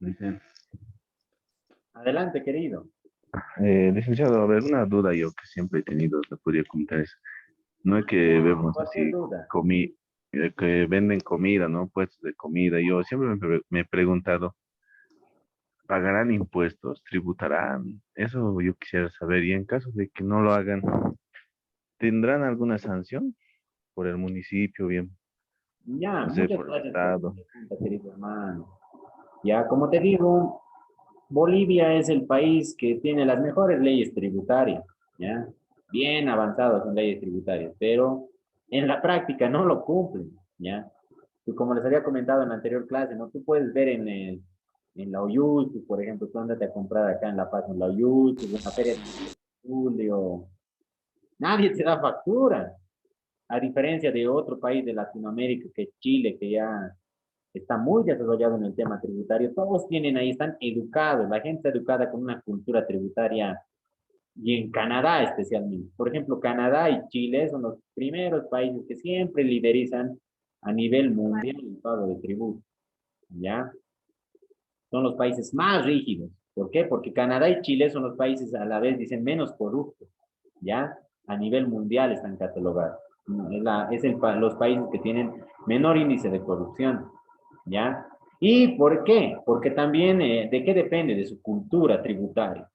Vicente. Adelante, querido. Licenciado, a ver, una duda yo que siempre he tenido, le podría comentar eso. No es que vemos Cualquier así, duda. que venden comida, ¿no? Puestos de comida. Yo siempre me he preguntado, ¿pagarán impuestos? ¿Tributarán? Eso yo quisiera saber. Y en caso de que no lo hagan, ¿tendrán alguna sanción por el municipio, bien, Ya, no sé, muchas por el gracias por tu estado? pregunta, querido hermano. Ya, como te digo, Bolivia es el país que tiene las mejores leyes tributarias, ¿ya? Bien avanzadas en leyes tributarias, pero en la práctica no lo cumplen, ¿ya? Y como les había comentado en la anterior clase, ¿no? Tú puedes ver en la Oyutu, por ejemplo, tú andate a comprar acá en La Paz en la Oyutu, en la Feria de Julio, nadie te da factura, a diferencia de otro país de Latinoamérica que es Chile, que ya está muy desarrollado en el tema tributario. Todos tienen ahí, están educados, la gente está educada con una cultura tributaria y en Canadá especialmente. Por ejemplo, Canadá y Chile son los primeros países que siempre liderizan a nivel mundial el pago de tributos, ¿ya? Son los países más rígidos. ¿Por qué? Porque Canadá y Chile son los países a la vez, dicen, menos corruptos, ¿ya? A nivel mundial están catalogados. Los países que tienen menor índice de corrupción, ¿ya? ¿Y por qué? Porque también, ¿de qué depende? De su cultura tributaria.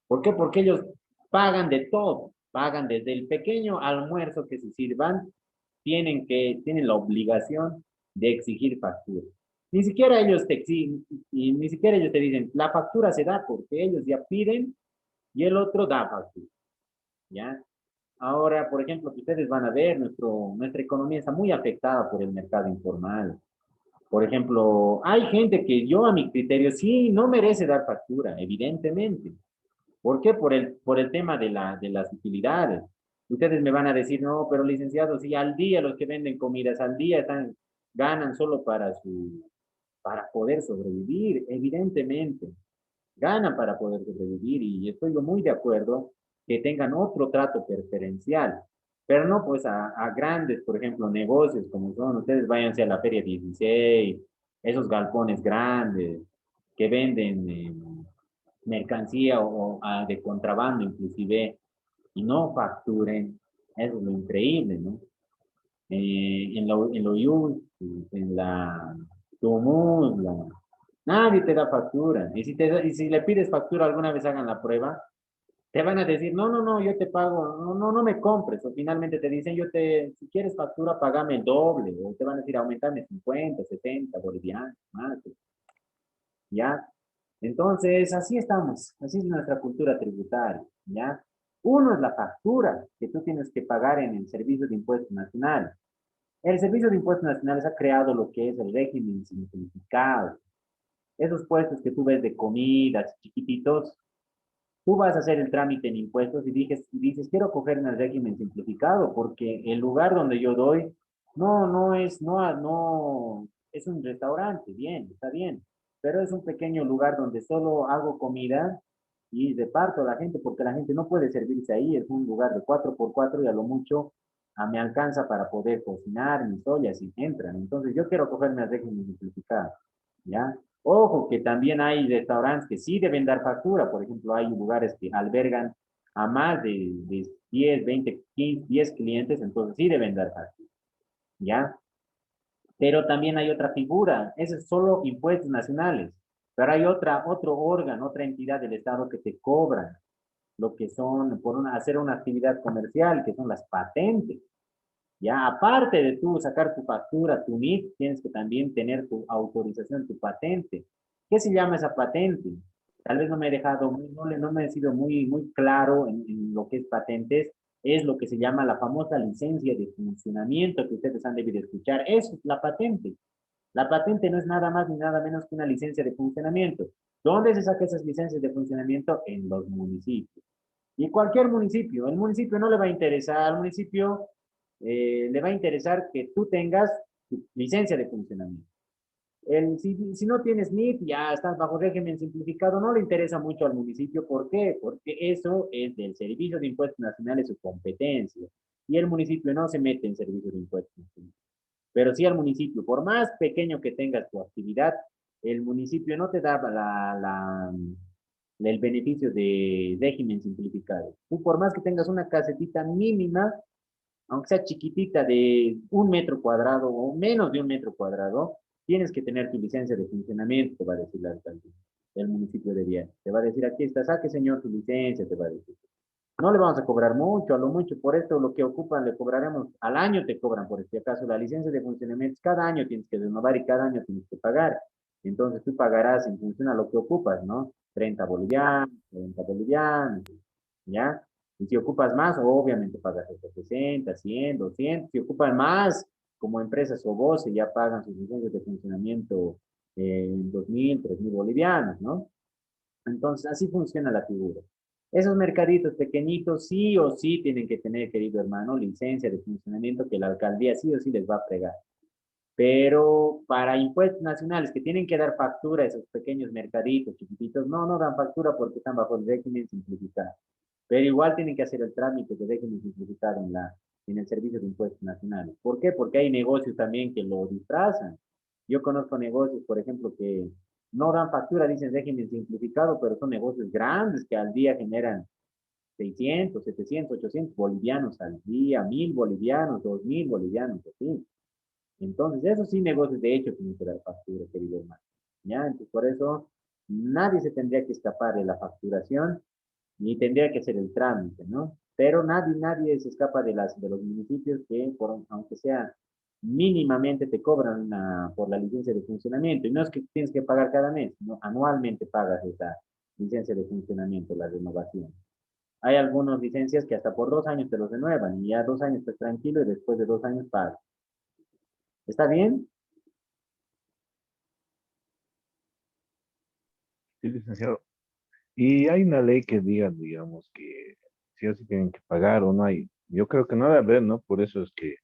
¿Por qué? Porque ellos pagan de todo, pagan desde el pequeño almuerzo que se sirvan, tienen la obligación de exigir factura. Ni siquiera ellos te exigen, y ni siquiera ellos te dicen, la factura se da porque ellos ya piden y el otro da factura, ¿ya? Ahora, por ejemplo, que ustedes van a ver, nuestra economía está muy afectada por el mercado informal. Por ejemplo, hay gente que yo a mi criterio sí no merece dar factura, evidentemente. ¿Por qué? Por el tema de las utilidades. Ustedes me van a decir, no, pero licenciados, sí, al día los que venden comidas, al día ganan solo para poder sobrevivir, evidentemente. Ganan para poder sobrevivir y estoy yo muy de acuerdo que tengan otro trato preferencial, pero no pues a grandes, por ejemplo, negocios como son, ustedes váyanse a la Feria 16, esos galpones grandes que venden mercancía o de contrabando inclusive y no facturen, eso es lo increíble, ¿no? En lo Yul, en la Tumus, nadie te da factura. Y si le pides factura alguna vez hagan la prueba, te van a decir, no, no, no, yo te pago, no, no, no me compres. O finalmente te dicen, si quieres factura, pagame el doble. O te van a decir, aumentame 50, 70 bolivianos, más. ¿Ya? Entonces, así estamos, así es nuestra cultura tributaria, ¿ya? Uno es la factura que tú tienes que pagar en el Servicio de Impuestos Nacionales. El Servicio de Impuestos Nacionales ha creado lo que es el régimen simplificado. Esos puestos que tú ves de comidas, chiquititos, tú vas a hacer el trámite en impuestos y dices, quiero cogerme el régimen simplificado porque el lugar donde yo doy, no, es un restaurante, bien, está bien, pero es un pequeño lugar donde solo hago comida y reparto a la gente porque la gente no puede servirse ahí, es un lugar de 4x4 y a lo mucho me alcanza para poder cocinar mis ollas y entran. Entonces yo quiero cogerme el régimen simplificado, ¿ya? Ojo, que también hay restaurantes que sí deben dar factura. Por ejemplo, hay lugares que albergan a más de 10, 20, 15, 10 clientes, entonces sí deben dar factura, ¿ya? Pero también hay otra figura, ese es solo impuestos nacionales, pero hay otro órgano, otra entidad del Estado que te cobra lo que son hacer una actividad comercial, que son las patentes. Ya, aparte de tú sacar tu factura, tu NIF, tienes que también tener tu autorización, tu patente. ¿Qué se llama esa patente? Tal vez no me he dejado, no me he sido muy claro en lo que es patentes. Es lo que se llama la famosa licencia de funcionamiento que ustedes han debido escuchar. Eso es la patente. La patente no es nada más ni nada menos que una licencia de funcionamiento. ¿Dónde se saca esas licencias de funcionamiento? En los municipios. Y cualquier municipio, el municipio no le va a interesar, al municipio le va a interesar que tú tengas tu licencia de funcionamiento. Si no tienes NIF, ya estás bajo régimen simplificado, no le interesa mucho al municipio. ¿Por qué? Porque eso es del Servicio de Impuestos Nacionales su competencia. Y el municipio no se mete en servicios de impuestos nacionales. Pero sí al municipio, por más pequeño que tengas tu actividad, el municipio no te daba el beneficio de régimen simplificado. Tú por más que tengas una casetita mínima, aunque sea chiquitita de 1 metro cuadrado o menos de 1 metro cuadrado, tienes que tener tu licencia de funcionamiento, te va a decir la alcaldía, el municipio de Viana. Te va a decir, aquí está, saque señor tu licencia, te va a decir. No le vamos a cobrar mucho, a lo mucho, por esto lo que ocupan le cobraremos, al año te cobran por este acaso la licencia de funcionamiento, cada año tienes que renovar y cada año tienes que pagar. Entonces tú pagarás en función a lo que ocupas, ¿no? 30 bolivianos, 40 bolivianos, ¿ya? Y si ocupas más, obviamente pagas esos 60, 100, 200. Si ocupan más, como empresas o vos, ya pagan sus licencias de funcionamiento en 2.000, 3.000 bolivianos, ¿no? Entonces, así funciona la figura. Esos mercaditos pequeñitos sí o sí tienen que tener, querido hermano, licencia de funcionamiento que la alcaldía sí o sí les va a fregar. Pero para impuestos nacionales que tienen que dar factura a esos pequeños mercaditos chiquititos, no, no dan factura porque están bajo el régimen simplificado. Pero igual tienen que hacer el trámite de régimen simplificado en el Servicio de Impuestos Nacionales. ¿Por qué? Porque hay negocios también que lo disfrazan. Yo conozco negocios, por ejemplo, que no dan factura, dicen régimen simplificado, pero son negocios grandes que al día generan 600, 700, 800 bolivianos al día, 1.000 bolivianos, 2.000 bolivianos, así. Entonces, esos sí negocios de hecho tienen que dar factura, querido hermano. ¿Ya? Entonces, por eso, nadie se tendría que escapar de la facturación ni tendría que ser el trámite, ¿no? Pero nadie se escapa de los municipios que, aunque sea mínimamente, te cobran por la licencia de funcionamiento. Y no es que tienes que pagar cada mes, ¿no? Anualmente pagas esa licencia de funcionamiento, la renovación. Hay algunas licencias que hasta por 2 años te los renuevan y ya 2 años estás tranquilo y después de 2 años pagas. ¿Está bien? Sí, licenciado. Y hay una ley que diga, digamos, que sí o sí tienen que pagar o no hay. Yo creo que no debe haber, ¿no? Por eso es que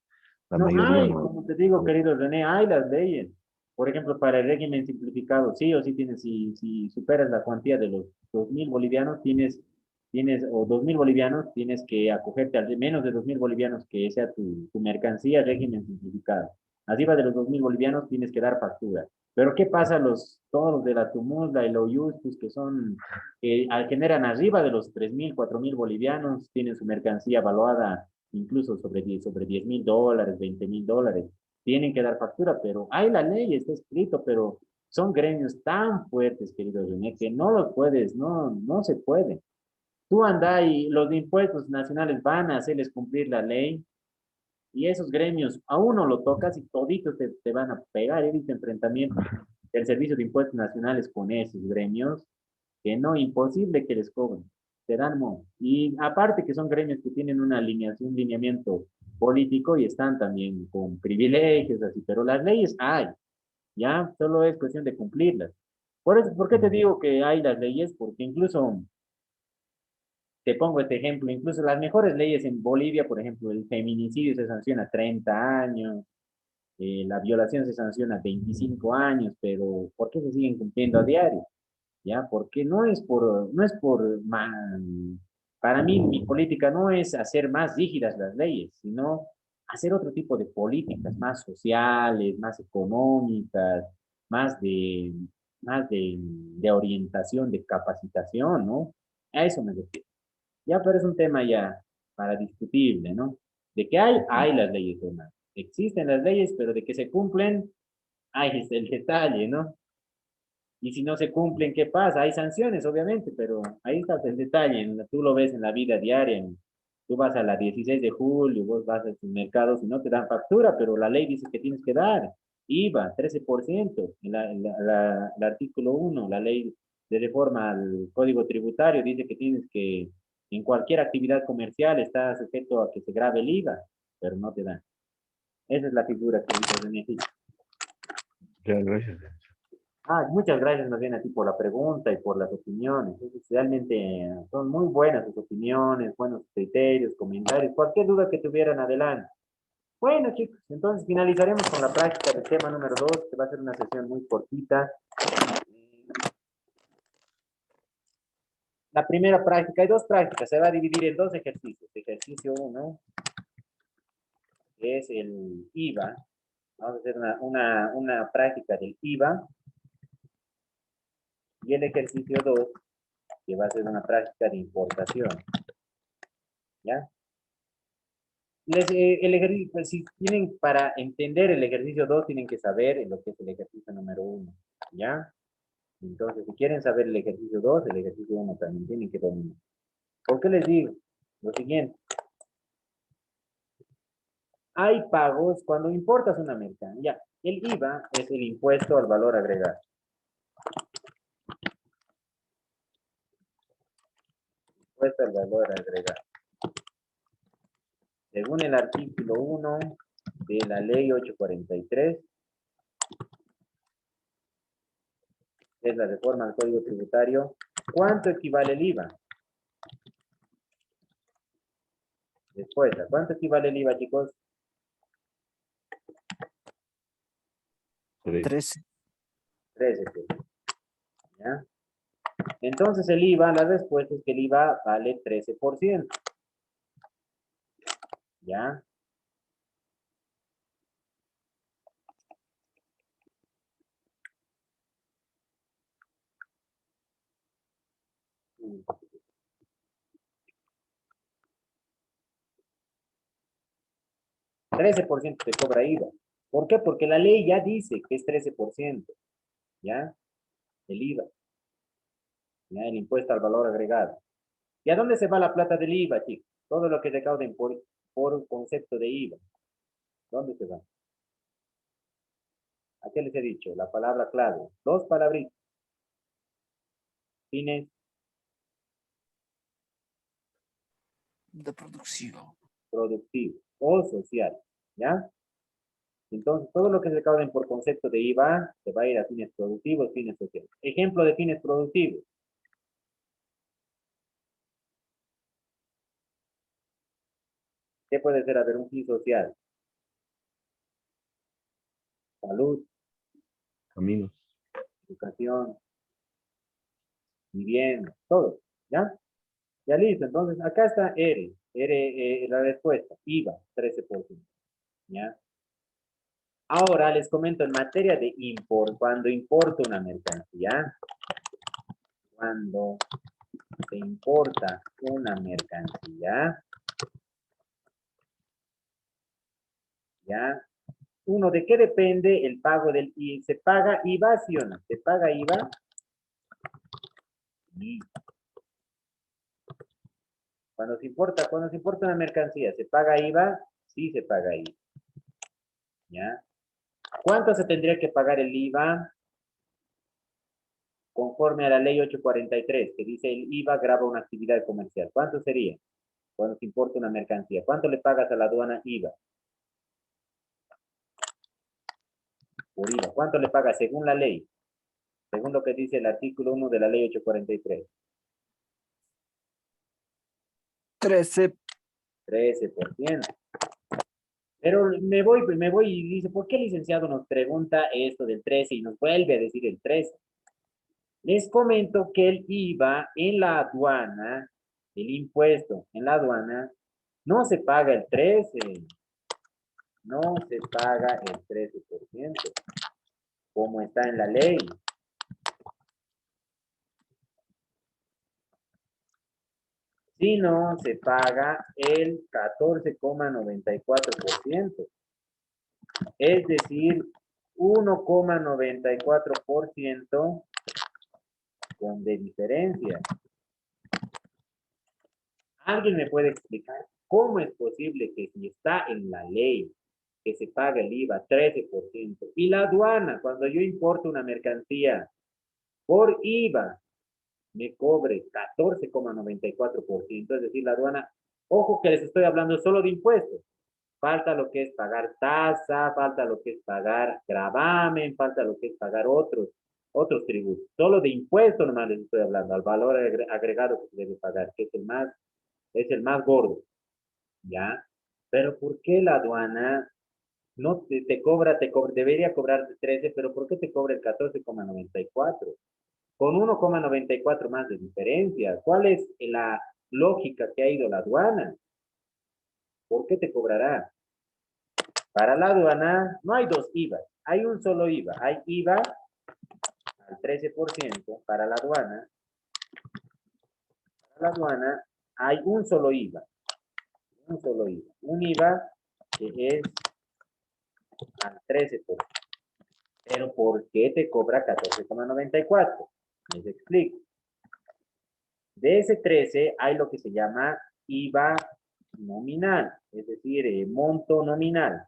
la No mayoría hay, no. como te digo, querido René, hay las leyes. Por ejemplo, para el régimen simplificado, sí o sí tienes, si superas la cuantía de los 2.000 bolivianos, o 2.000 bolivianos, tienes que acogerte al de menos de 2.000 bolivianos que sea tu mercancía, régimen simplificado. Arriba de los 2.000 bolivianos tienes que dar factura. Pero ¿qué pasa todos los de la Tumulda y los Yustus que generan arriba de los 3.000, 4.000 bolivianos, tienen su mercancía evaluada incluso sobre $10.000, $20.000, tienen que dar factura, pero hay la ley, está escrito, pero son gremios tan fuertes, querido René, que no los puedes, no, no se puede. Tú anda y los de impuestos nacionales van a hacerles cumplir la ley y esos gremios a uno lo tocas y toditos te van a pegar. He visto enfrentamientos del Servicio de Impuestos Nacionales con esos gremios que no, imposible que les cobren, te dan mo. Y aparte que son gremios que tienen una alineación, un lineamiento político y están también con privilegios, así, pero las leyes hay, ya, solo es cuestión de cumplirlas. Por eso, ¿por qué te digo que hay las leyes? Porque incluso, te pongo este ejemplo, incluso las mejores leyes en Bolivia, por ejemplo, el feminicidio se sanciona a 30 años, la violación se sanciona a 25 años, pero ¿por qué se siguen cumpliendo a diario? ¿Ya? Porque para mí mi política no es hacer más rígidas las leyes, sino hacer otro tipo de políticas más sociales, más económicas, más de, más de orientación, de capacitación, ¿no? A eso me refiero. Ya, pero es un tema ya para discutible, ¿no? De que hay las leyes, hermano. Existen las leyes, pero de que se cumplen, ahí es el detalle, ¿no? Y si no se cumplen, ¿qué pasa? Hay sanciones, obviamente, pero ahí está el detalle. Tú lo ves en la vida diaria. Tú vas a la 16 de julio, vos vas a tus mercados y no te dan factura, pero la ley dice que tienes que dar IVA, 13%. El artículo 1, la ley de reforma al Código Tributario, dice que tienes que, en cualquier actividad comercial, está sujeto a que se grabe el IVA, pero no te dan. Esa es la figura que dice René. Ya, gracias. Muchas gracias más bien a ti por la pregunta y por las opiniones. Realmente son muy buenas sus opiniones, buenos criterios, comentarios, cualquier duda que tuvieran adelante. Bueno, chicos, entonces finalizaremos con la práctica del tema número 2, que va a ser una sesión muy cortita. La primera práctica, hay dos prácticas, se va a dividir en dos ejercicios. Ejercicio 1, que es el IVA. Vamos a hacer una práctica del IVA. Y el ejercicio 2, que va a ser una práctica de importación. ¿Ya? El ejercicio, pues, si tienen, para entender el ejercicio 2, tienen que saber lo que es el ejercicio número 1. ¿Ya? Entonces, si quieren saber el ejercicio 2, el ejercicio 1 también tienen que dominar. ¿Por qué les digo? Lo siguiente. Hay pagos cuando importas una mercancía. El IVA es el impuesto al valor agregado. Impuesto al valor agregado. Según el artículo 1 de la ley 843, es la reforma al Código Tributario, ¿cuánto equivale el IVA? Respuesta, ¿cuánto equivale el IVA, chicos? 13. 13. ¿Ya? Entonces el IVA, la respuesta es que el IVA vale 13%. ¿Ya? Mm. 13% te cobra IVA. ¿Por qué? Porque la ley ya dice que es 13%. ¿Ya? El IVA. ¿Ya? El impuesto al valor agregado. ¿Y a dónde se va la plata del IVA, chicos? Todo lo que recauden por concepto de IVA. ¿Dónde se va? ¿A qué les he dicho? La palabra clave. Dos palabritas. Fines De producción. productivos o sociales. ¿Ya? Entonces, todo lo que se recauden por concepto de IVA se va a ir a fines productivos, fines sociales. Ejemplo de fines productivos. ¿Qué puede ser? A ver, un fin social. Salud, Caminos. educación, vivienda, todo. ¿Ya? Ya listo. Entonces, acá está R. R, la respuesta. IVA, 13%. ¿Ya? Ahora les comento en materia de import. Cuando importo una mercancía, cuando se importa una mercancía, ¿ya? Uno, ¿de qué depende el pago del IVA? ¿Se paga IVA, sí o no? ¿Se paga IVA? Sí. Cuando se importa una mercancía, ¿se paga IVA? Sí, se paga IVA. ¿Ya? ¿Cuánto se tendría que pagar el IVA? Conforme a la ley 843, que dice el IVA grava una actividad comercial. ¿Cuánto sería cuando se importa una mercancía? ¿Cuánto le pagas a la aduana IVA? Por IVA. ¿Cuánto le pagas según la ley? Según lo que dice el artículo 1 de la ley 843. 13. 13%. Pero me voy y dice, ¿por qué el licenciado nos pregunta esto del 13 y nos vuelve a decir el 13? Les comento que el IVA en la aduana, el impuesto en la aduana, no se paga el 13, no se paga el 13%, como está en la ley. Sino se paga el 14,94%. Es decir, 1,94% con de diferencia. ¿Alguien me puede explicar cómo es posible que si está en la ley que se paga el IVA 13% y la aduana, cuando yo importo una mercancía por IVA, me cobre 14,94%? Es decir, la aduana, ojo que les estoy hablando solo de impuestos. Falta lo que es pagar tasa, falta lo que es pagar gravamen, falta lo que es pagar otros tributos. Solo de impuestos nomás les estoy hablando, al valor agregado que se debe pagar, que es el más gordo, ¿ya? Pero ¿por qué la aduana no debería cobrarte 13, pero ¿por qué te cobra el 14,94? Con 1,94 más de diferencia. ¿Cuál es la lógica que ha ido la aduana? ¿Por qué te cobrará? Para la aduana no hay dos IVA, hay un solo IVA. Hay IVA al 13% para la aduana hay un solo IVA. Un IVA que es al 13%. Pero ¿por qué te cobra 14,94? Les explico. De ese 13 hay lo que se llama IVA nominal, es decir, monto nominal.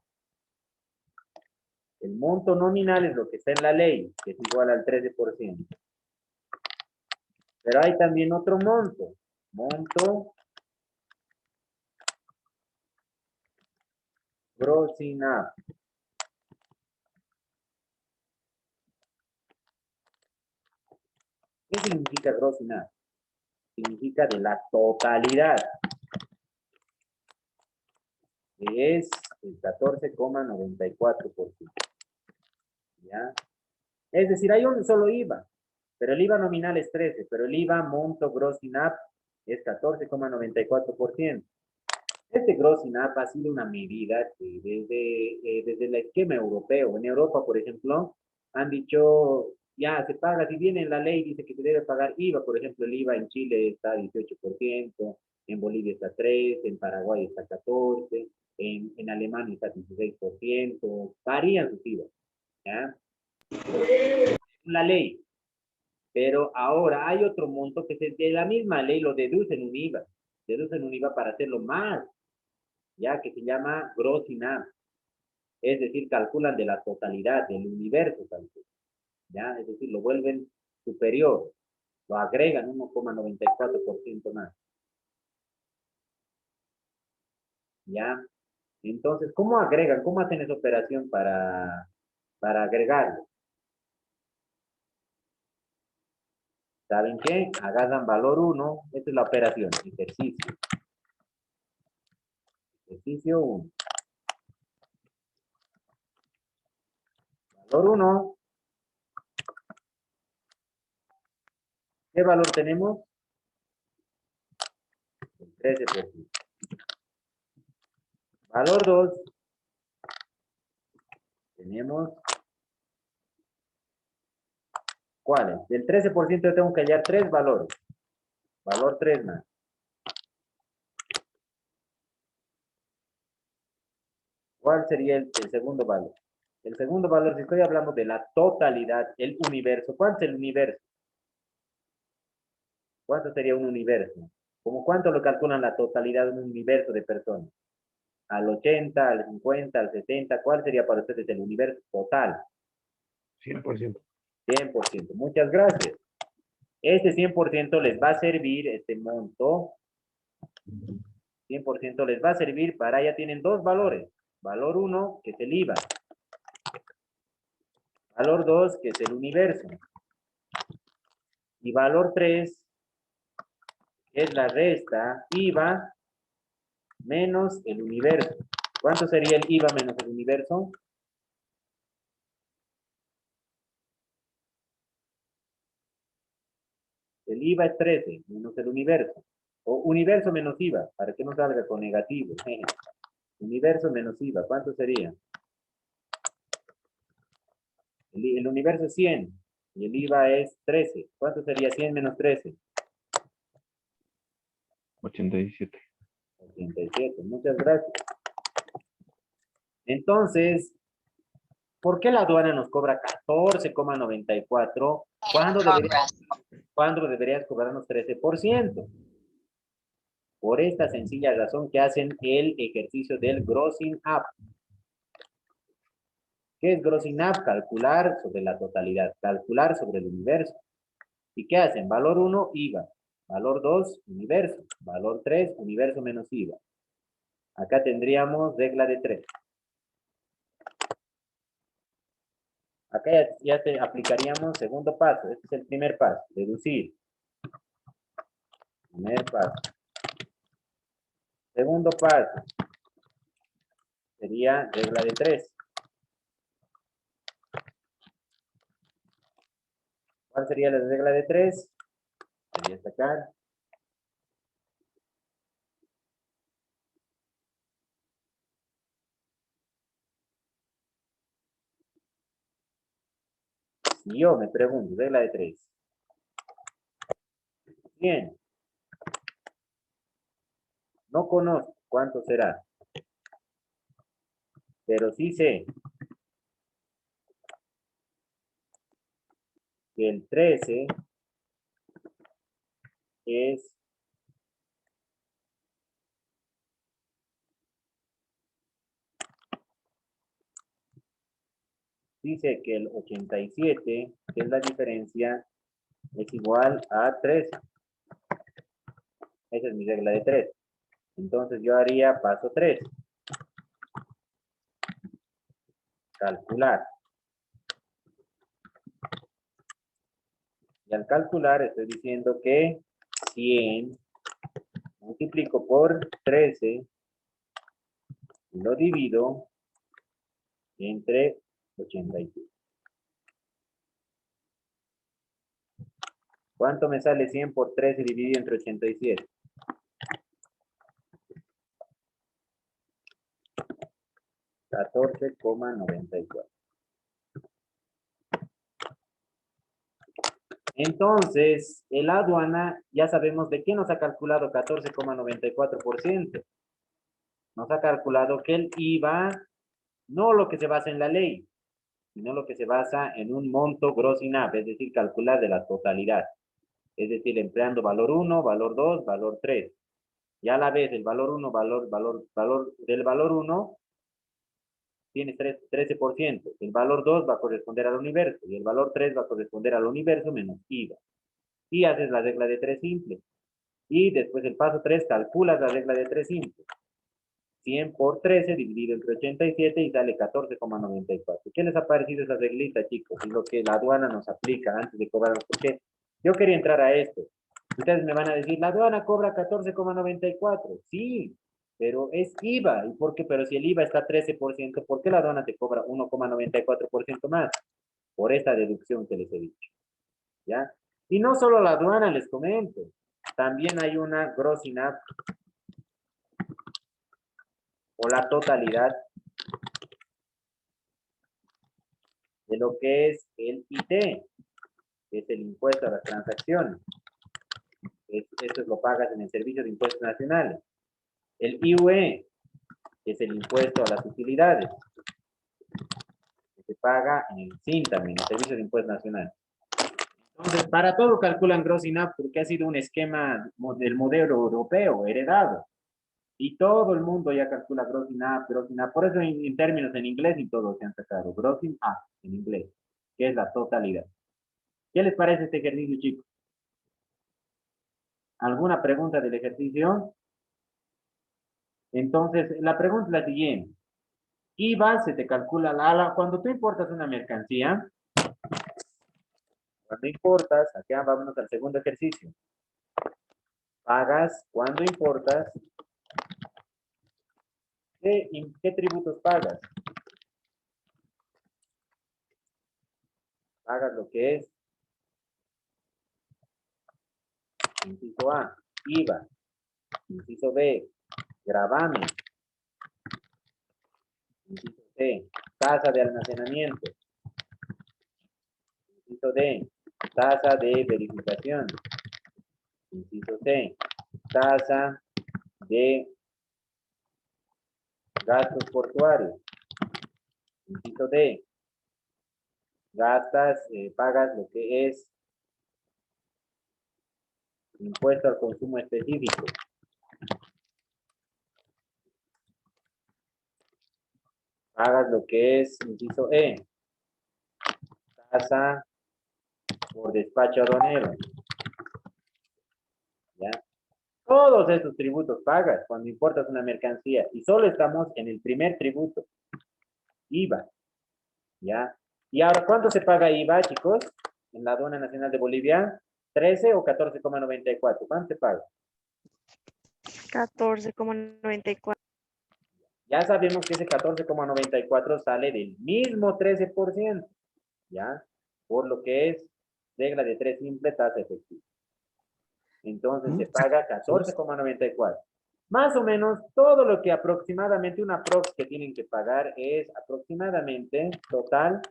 El monto nominal es lo que está en la ley, que es igual al 13%. Pero hay también otro monto grossing up. ¿Qué significa grossing up? Significa de la totalidad, que es el 14,94%. ¿Ya? Es decir, hay un solo IVA, pero el IVA nominal es 13, pero el IVA monto grossing up es 14,94%. Este grossing up ha sido una medida que desde el esquema europeo, en Europa, por ejemplo, han dicho, ya se paga, si viene en la ley, dice que se debe pagar IVA, por ejemplo, el IVA en Chile está 18%, en Bolivia está 3%, en Paraguay está 14%, en Alemania está 16%, varían sus IVA, ¿ya? La ley, pero ahora hay otro monto que de la misma ley lo deducen un IVA para hacerlo más, ya que se llama grossing up, es decir, calculan de la totalidad del universo, ya, es decir, lo vuelven superior, lo agregan 1,94% más, ya. Entonces, ¿cómo agregan? ¿Cómo hacen esa operación para agregarlo? ¿Saben qué? Agarran valor 1, esta es la operación, ejercicio 1. Valor 1, ¿qué valor tenemos? El 13%. Valor 2, tenemos, ¿cuáles? Del 13% yo tengo que hallar 3 valores. Valor 3 más. ¿Cuál sería el segundo valor? El segundo valor, si estoy hablando de la totalidad, el universo, ¿cuál es el universo? ¿Cuánto sería un universo? ¿Cómo cuánto lo calculan la totalidad de un universo de personas? ¿Al 80, al 50, al 70? ¿Cuál sería para ustedes el universo total? 100%. 100%. Muchas gracias. Este 100% les va a servir, este monto, 100% les va a servir para, ya tienen dos valores. Valor 1, que es el IVA. Valor 2, que es el universo. Y valor 3, que es la resta IVA menos el universo. ¿Cuánto sería el IVA menos el universo? El IVA es 13 menos el universo. O universo menos IVA, para que no salga con negativo. Universo menos IVA, ¿cuánto sería? El universo es 100 y el IVA es 13. ¿Cuánto sería 100 menos 13? 87. 87. Muchas gracias. Entonces, ¿por qué la aduana nos cobra 14,94 cuando deberías cobrarnos 13%? Por esta sencilla razón que hacen el ejercicio del grossing up. ¿Qué es grossing up? Calcular sobre la totalidad, calcular sobre el universo. ¿Y qué hacen? Valor 1, IVA. Valor 2, universo. Valor 3, universo menos IVA. Acá tendríamos regla de 3. Acá ya te aplicaríamos segundo paso. Este es el primer paso, deducir. Primer paso. Segundo paso sería regla de 3. ¿Cuál sería la regla de 3? Sería sacar Y yo me pregunto, regla de 3. Bien. No conozco cuánto será, pero sí sé que el 13 es dice que el 87, que es la diferencia, es igual a 13. Esa es mi regla de 3. Entonces yo haría paso 3. Calcular. Y al calcular estoy diciendo que 100 multiplico por 13 y lo divido entre 87. ¿Cuánto me sale 100 por 13 dividido entre 87? 14,94. Entonces, el aduana ya sabemos de qué nos ha calculado 14,94%. Nos ha calculado que el IVA, no lo que se basa en la ley, sino lo que se basa en un monto gross INAP, es decir, calcular de la totalidad. Es decir, empleando valor 1, valor 2, valor 3. Ya a la vez el valor 1, del valor 1 tienes 13%. El valor 2 va a corresponder al universo y el valor 3 va a corresponder al universo menos IVA. Y haces la regla de 3 simple. Y después el paso 3 calculas la regla de 3 simple. 100 por 13 dividido entre 87 y sale 14,94. ¿Qué les ha parecido esa reglita, chicos? Es lo que la aduana nos aplica antes de cobrarnos. Porque yo quería entrar a esto. Ustedes me van a decir, la aduana cobra 14,94. Sí, pero es IVA. ¿Y por qué? Pero si el IVA está 13%, ¿por qué la aduana te cobra 1,94% más? Por esta deducción que les he dicho. ¿Ya? Y no solo la aduana, les comento. También hay una gross INAP o la totalidad de lo que es el IT, que es el impuesto a las transacciones. Esto lo pagas en el Servicio de Impuestos Nacionales. El IUE, que es el impuesto a las utilidades, que se paga en el SIN también, el Servicio de Impuestos Nacionales. Entonces, para todo calculan gross INAP porque ha sido un esquema del modelo europeo heredado. Y todo el mundo ya calcula gross INAP, gross INAP. Por eso en términos en inglés y todo se han sacado. Gross INAP en inglés, que es la totalidad. ¿Qué les parece este ejercicio, chicos? ¿Alguna pregunta del ejercicio? Entonces, la pregunta es la siguiente. IVA se te calcula cuando tú importas una mercancía, cuando importas, acá vámonos al segundo ejercicio. Pagas cuando importas. ¿Qué tributos pagas? Pagas lo que es inciso A, IVA. Inciso B, gravamen. Inciso C, tasa de almacenamiento. Inciso D, tasa de verificación. Inciso C, tasa de gastos portuarios. Inciso D, pagas lo que es impuesto al consumo específico. Pagas lo que es, inciso E, tasa por despacho aduanero. ¿Ya? Todos estos tributos pagas cuando importas una mercancía y solo estamos en el primer tributo, IVA. ¿Ya? Y ahora, ¿cuánto se paga IVA, chicos? En la Aduana Nacional de Bolivia, 13 o 14,94. ¿Cuánto se paga? 14,94. Ya sabemos que ese 14,94 sale del mismo 13%, ¿ya? Por lo que es regla de 3 simple, tasa efectiva. Entonces se paga 14,94. Más o menos todo lo que aproximadamente, una prox que tienen que pagar es aproximadamente total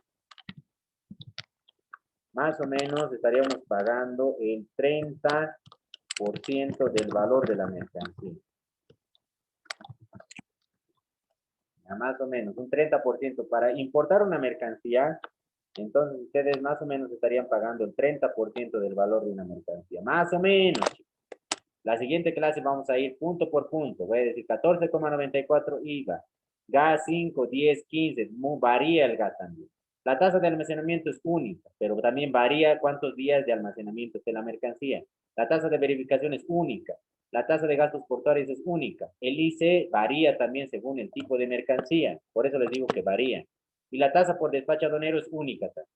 más o menos estaríamos pagando el 30% del valor de la mercancía. Ya, más o menos, un 30% para importar una mercancía. Entonces ustedes más o menos estarían pagando el 30% del valor de una mercancía. Más o menos. La siguiente clase vamos a ir punto por punto. Voy a decir 14,94 IVA. Gas 5, 10, 15. Varía el gas también. La tasa de almacenamiento es única, pero también varía cuántos días de almacenamiento esté la mercancía. La tasa de verificación es única. La tasa de gastos portuarios es única. El IC varía también según el tipo de mercancía. Por eso les digo que varía. Y la tasa por despacho aduanero es única también.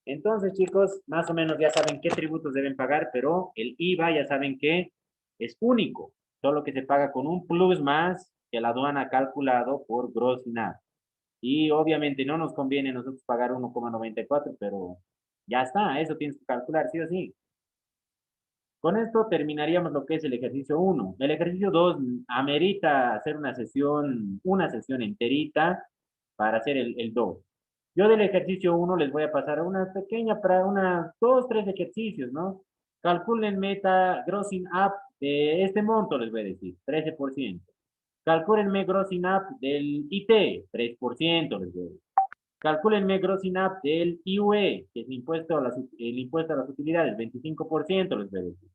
Entonces, chicos, más o menos ya saben qué tributos deben pagar, pero el IVA ya saben que es único, solo que se paga con un plus más que la aduana ha calculado por gross NAV. Y obviamente no nos conviene a nosotros pagar 1,94, pero ya está, eso tienes que calcular, sí o sí. Con esto terminaríamos lo que es el ejercicio 1. El ejercicio 2 amerita hacer una sesión enterita para hacer el 2. Yo del ejercicio 1 les voy a pasar una pequeña, para unas 2, 3 ejercicios, ¿no? Calculen meta grossing up de este monto, les voy a decir, 13%. Calculenme grossing up del IT, 3%, les voy a decir. Calculenme grossing up del IUE, que es el impuesto a las utilidades, 25%, les voy a decir.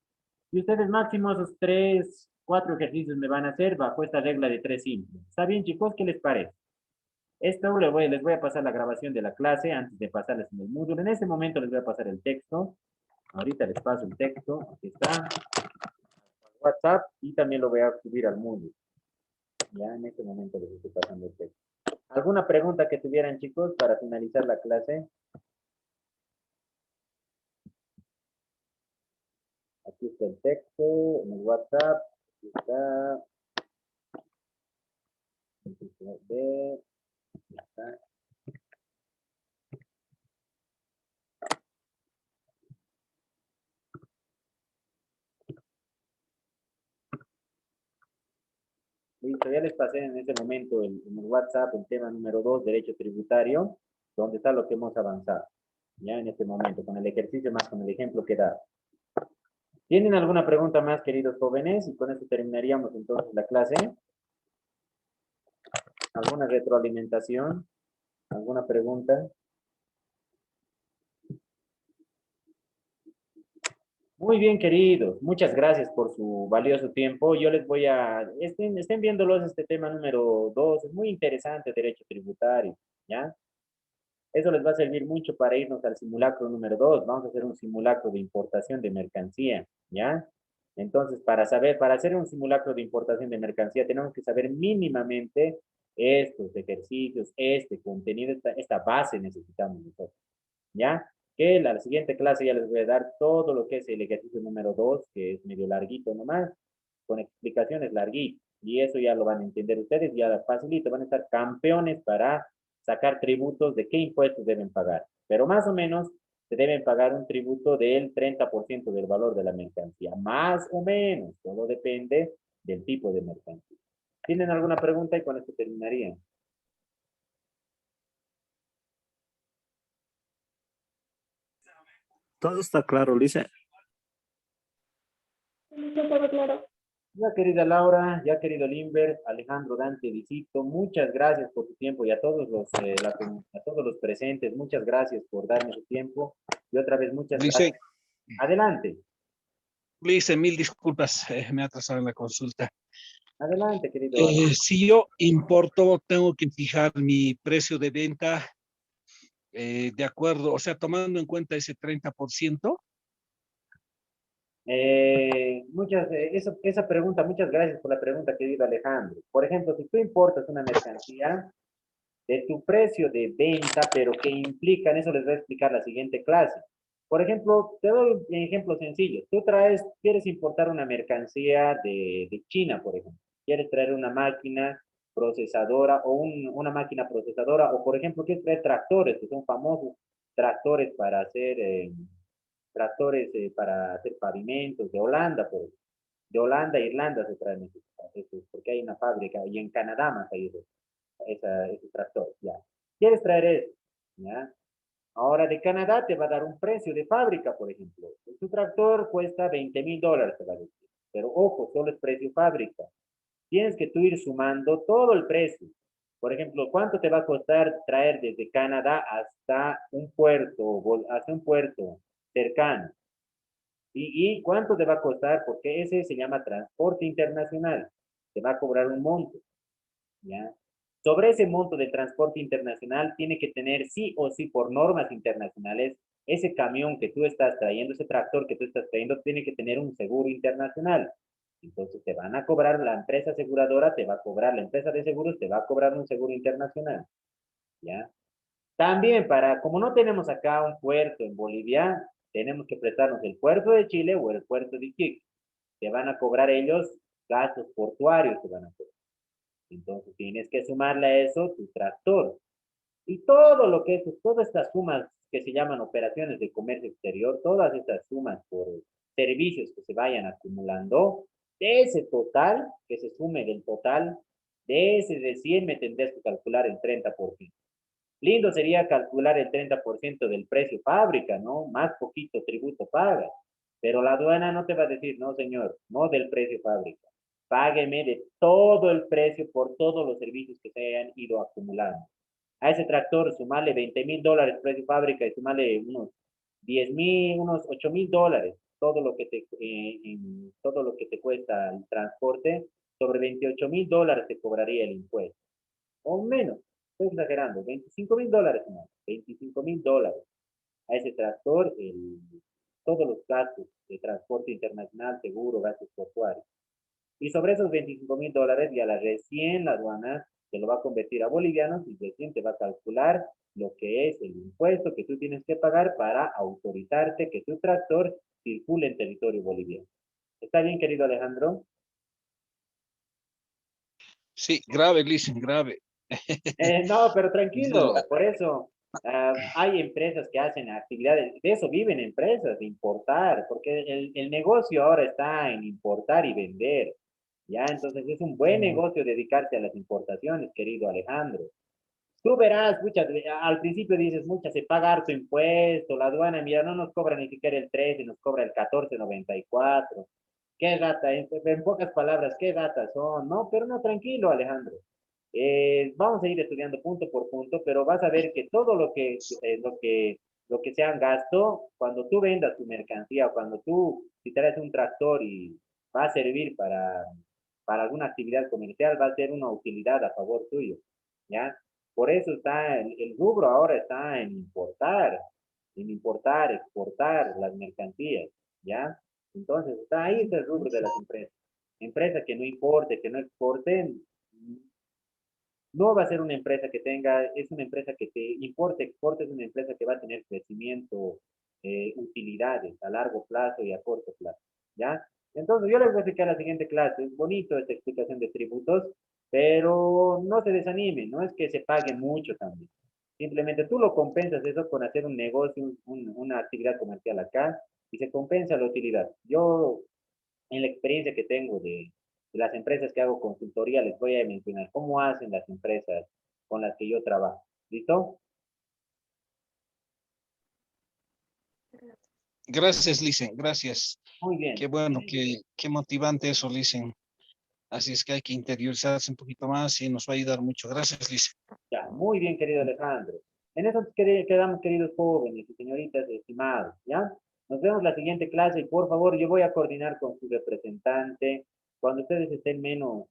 Y ustedes máximo esos 3, 4 ejercicios me van a hacer bajo esta regla de 3 simples. ¿Está bien, chicos? ¿Qué les parece? Esto les voy a pasar la grabación de la clase antes de pasarles en el Moodle. En este momento les voy a pasar el texto. Ahorita les paso el texto. Aquí está. WhatsApp y también lo voy a subir al Moodle. Ya en este momento les estoy pasando el texto. ¿Alguna pregunta que tuvieran, chicos, para finalizar la clase? Aquí está el texto en el WhatsApp. Aquí está. Aquí está. Listo, ya les pasé en este momento en el WhatsApp el tema número 2, derecho tributario, donde está lo que hemos avanzado. Ya en este momento, con el ejercicio más con el ejemplo que da. ¿Tienen alguna pregunta más, queridos jóvenes? Y con esto terminaríamos entonces la clase. ¿Alguna retroalimentación? ¿Alguna pregunta? Muy bien, queridos. Muchas gracias por su valioso tiempo. Yo les voy a... Estén viéndolos este tema número 2. Es muy interesante, derecho tributario. ¿Ya? Eso les va a servir mucho para irnos al simulacro número 2. Vamos a hacer un simulacro de importación de mercancía, ¿ya? Entonces, para hacer un simulacro de importación de mercancía, tenemos que saber mínimamente estos ejercicios, este contenido, esta base necesitamos nosotros, ¿ya? Que la siguiente clase ya les voy a dar todo lo que es el ejercicio número 2, que es medio larguito nomás, con explicaciones larguitas. Y eso ya lo van a entender ustedes, ya facilito, van a estar campeones para sacar tributos de qué impuestos deben pagar. Pero más o menos se deben pagar un tributo del 30% del valor de la mercancía. Más o menos, todo depende del tipo de mercancía. ¿Tienen alguna pregunta? Y con esto terminaría. Todo está claro, Lisa. Listo, todo claro. Ya querida Laura, ya querido Limber, Alejandro, Dante, Visito, muchas gracias por tu tiempo y a todos a todos los presentes, muchas gracias por darme su tiempo y otra vez muchas Dice, gracias. Adelante, dice, mil disculpas, me ha atrasado en la consulta. adelante, querido. Si yo importo, tengo que fijar mi precio de venta de acuerdo, o sea, tomando en cuenta ese 30%. Esa pregunta, muchas gracias por la pregunta, querido Alejandro. Por ejemplo, si tú importas una mercancía de tu precio de venta, pero que implican, eso les voy a explicar la siguiente clase. Por ejemplo, te doy un ejemplo sencillo. Tú quieres importar una mercancía de China, por ejemplo. Quieres traer una máquina procesadora o una máquina procesadora, o por ejemplo, quieres traer tractores, que son famosos tractores para hacer pavimentos de Holanda, por ejemplo. De Holanda e Irlanda se traen esos, porque hay una fábrica, y en Canadá más hay esos tractores, ya. ¿Quieres traer eso? ¿Ya? Ahora de Canadá te va a dar un precio de fábrica, por ejemplo. Tu tractor cuesta $20,000, te va a decir. Pero ojo, solo es precio fábrica. Tienes que tú ir sumando todo el precio. Por ejemplo, ¿cuánto te va a costar traer desde Canadá hasta un puerto cercano? ¿Y cuánto te va a costar? Porque ese se llama transporte internacional. Te va a cobrar un monto, ¿ya? Sobre ese monto de transporte internacional tiene que tener sí o sí por normas internacionales, ese camión que tú estás trayendo, ese tractor que tú estás trayendo, tiene que tener un seguro internacional. Entonces te van a cobrar, la empresa aseguradora te va a cobrar, la empresa de seguros te va a cobrar un seguro internacional, ¿ya? También como no tenemos acá un puerto en Bolivia, tenemos que prestarnos el puerto de Chile o el puerto de Iquique. Te van a cobrar ellos gastos portuarios, te van a cobrar. Entonces tienes que sumarle a eso tu tractor. Y todo lo que es, todas estas sumas que se llaman operaciones de comercio exterior, todas estas sumas por servicios que se vayan acumulando, de ese total, que se sume del total, de ese de 100 me tendrás que calcular el 30%. Lindo sería calcular el 30% del precio fábrica, ¿no? Más poquito tributo paga. Pero la aduana no te va a decir, no, señor, no del precio fábrica. Págueme de todo el precio por todos los servicios que se hayan ido acumulando. A ese tractor sumarle $20,000 precio fábrica y sumarle unos 10,000, unos $8,000, todo lo que te cuesta el transporte, sobre $28,000 te cobraría el impuesto o menos, estoy exagerando, $25,000 más, $25,000 a ese tractor, todos los gastos de transporte internacional, seguro, gastos portuarios. Y sobre esos $25,000 ya la aduana te lo va a convertir a bolivianos y recién te va a calcular lo que es el impuesto que tú tienes que pagar para autorizarte que tu tractor circule en territorio boliviano. ¿Está bien, querido Alejandro? Sí, grave, listen, grave. No, pero Duro. tranquilo, por eso hay empresas que hacen actividades, de eso viven empresas, de importar, porque el negocio ahora está en importar y vender, ¿ya? Entonces es un buen Mm. negocio dedicarse a las importaciones, querido Alejandro. Tú verás, muchas, al principio dices, muchas, se paga harto impuesto, la aduana, mira, no nos cobra ni siquiera el 13, nos cobra el 14,94. ¿Qué data? En pocas palabras, ¿qué datas son? No, pero no, tranquilo, Alejandro. Vamos a ir estudiando punto por punto, pero vas a ver que todo lo que sea gasto, cuando tú vendas tu mercancía, o cuando tú, si traes un tractor y va a servir para alguna actividad comercial, va a ser una utilidad a favor tuyo, ¿ya? Por eso está, el rubro ahora está en importar, exportar las mercancías, ¿ya? Entonces, está ahí el rubro de las empresas. Empresa que no importe, que no exporte, no va a ser una empresa que tenga, es una empresa que te importe, exporte, es una empresa que va a tener crecimiento, utilidades a largo plazo y a corto plazo, ¿ya? Entonces, yo les voy a explicar la siguiente clase. Es bonito esta explicación de tributos, pero no se desanimen, no es que se pague mucho también. Simplemente tú lo compensas eso con hacer un negocio, una actividad comercial acá y se compensa la utilidad. Yo en la experiencia que tengo de las empresas que hago consultoría, les voy a mencionar cómo hacen las empresas con las que yo trabajo. ¿Listo? Gracias, listen, gracias. Muy Qué bien. bueno, qué motivante eso, listen. Así es que hay que interiorizarse un poquito más y nos va a ayudar mucho. Gracias, listen. Ya, muy bien, querido Alejandro. En eso quedamos, queridos jóvenes y señoritas estimados, ¿ya? Nos vemos la siguiente clase y por favor, yo voy a coordinar con su representante. Cuando ustedes estén menos,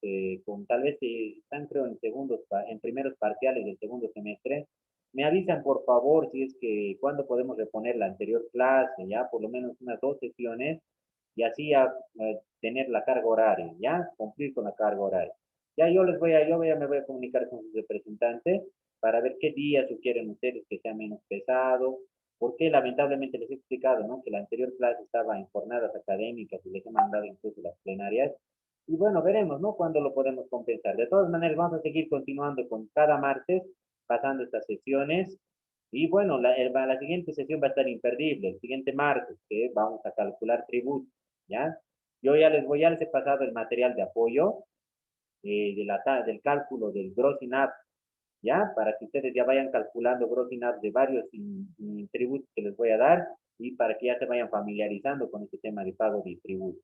tal vez están creo en primeros parciales del segundo semestre, me avisan por favor si es que cuándo podemos reponer la anterior clase, ya por lo menos unas 2 sesiones y así tener la carga horaria, ya cumplir con la carga horaria. Ya me voy a comunicar con sus representantes para ver qué día sugieren ustedes que sea menos pesado, porque lamentablemente les he explicado, ¿no? Que la anterior clase estaba en jornadas académicas y les he mandado incluso las plenarias. Y bueno, veremos, ¿no? Cuándo lo podemos compensar. De todas maneras, vamos a seguir continuando con cada martes, pasando estas sesiones. Y bueno, la siguiente sesión va a estar imperdible, el siguiente martes, que vamos a calcular tributos, ¿ya? Ya les he pasado el material de apoyo del cálculo del gross in up, ¿ya? Para que ustedes ya vayan calculando gross in up tributos que les voy a dar y para que ya se vayan familiarizando con este tema de pago de tributos.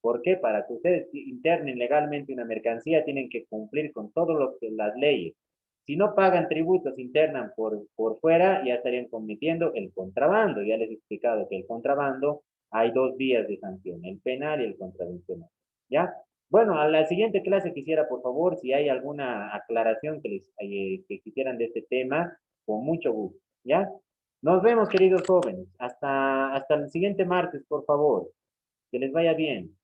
¿Por qué? Para que ustedes internen legalmente una mercancía tienen que cumplir con todo lo que las leyes. Si no pagan tributos, internan por fuera, ya estarían cometiendo el contrabando. Ya les he explicado que el contrabando hay dos vías de sanción, el penal y el contravencional. ¿Ya? Bueno, a la siguiente clase quisiera, por favor, si hay alguna aclaración que quisieran de este tema, con mucho gusto. ¿Ya? Nos vemos, queridos jóvenes. Hasta el siguiente martes, por favor. Que les vaya bien.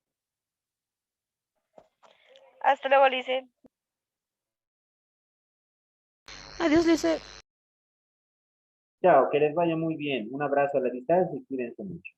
Hasta luego, Lice. Adiós, Lice. Chao, que les vaya muy bien. Un abrazo a la distancia y cuídense mucho.